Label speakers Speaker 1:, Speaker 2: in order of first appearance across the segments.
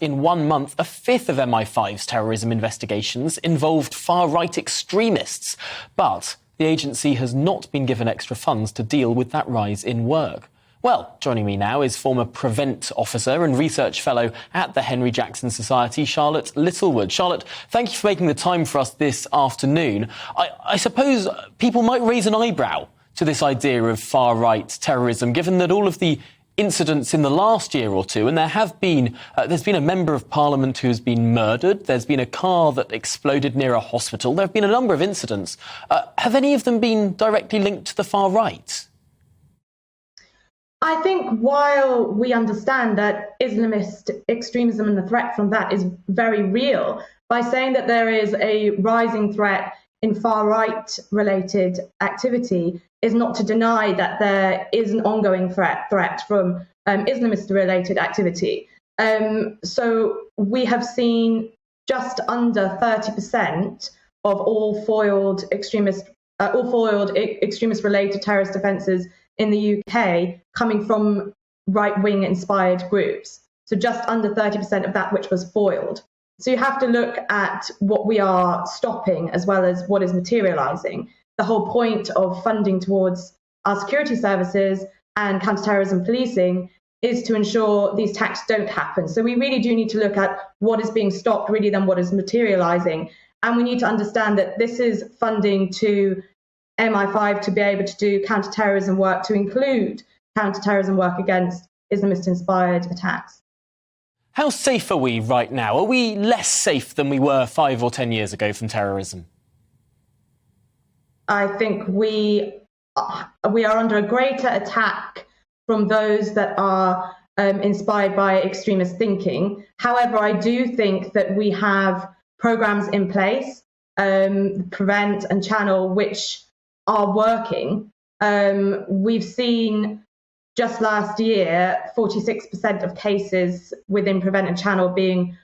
Speaker 1: In 1 month, a fifth of MI5's terrorism investigations involved far-right extremists. But the agency has not been given extra funds to deal with that rise in work. Well, joining me now is former Prevent officer and research fellow at the Henry Jackson Society, Charlotte Littlewood. Charlotte, thank you for making the time for us this afternoon. I suppose people might raise an eyebrow to this idea of far-right terrorism, given that all of the incidents in the last year or two, and there's been a member of parliament who has been murdered, there's been a car that exploded near a hospital, there have been a number of incidents. Have any of them been directly linked to the far right?
Speaker 2: I think while we understand that Islamist extremism and the threat from that is very real, by saying that there is a rising threat in far-right related activity is not to deny that there is an ongoing threat from Islamist-related activity. So we have seen just under 30% of all foiled extremist-related terrorist offences in the UK coming from right-wing inspired groups. So just under 30% of that which was foiled. So you have to look at what we are stopping as well as what is materialising. The whole point of funding towards our security services and counterterrorism policing is to ensure these attacks don't happen. So we really do need to look at what is being stopped really than what is materialising. And we need to understand that this is funding to MI5 to be able to do counterterrorism work, to include counterterrorism work against Islamist-inspired attacks.
Speaker 1: How safe are we right now? Are we less safe than we were 5 or 10 years ago from terrorism?
Speaker 2: I think we are under a greater attack from those that are inspired by extremist thinking. However, I do think that we have programs in place, Prevent and Channel, which are working. We've seen just last year 46% of cases within Prevent and Channel being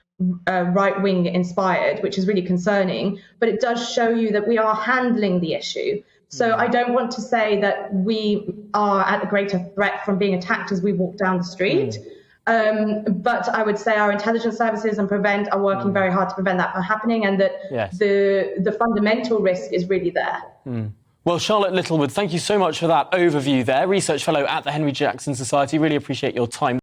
Speaker 2: right-wing inspired, which is really concerning, but it does show you that we are handling the issue. So I don't want to say that we are at a greater threat from being attacked as we walk down the street, but I would say our intelligence services and Prevent are working very hard to prevent that from happening, and that the fundamental risk is really there.
Speaker 1: Well, Charlotte Littlewood, thank you so much for that overview there. Research fellow at the Henry Jackson Society. Really appreciate your time.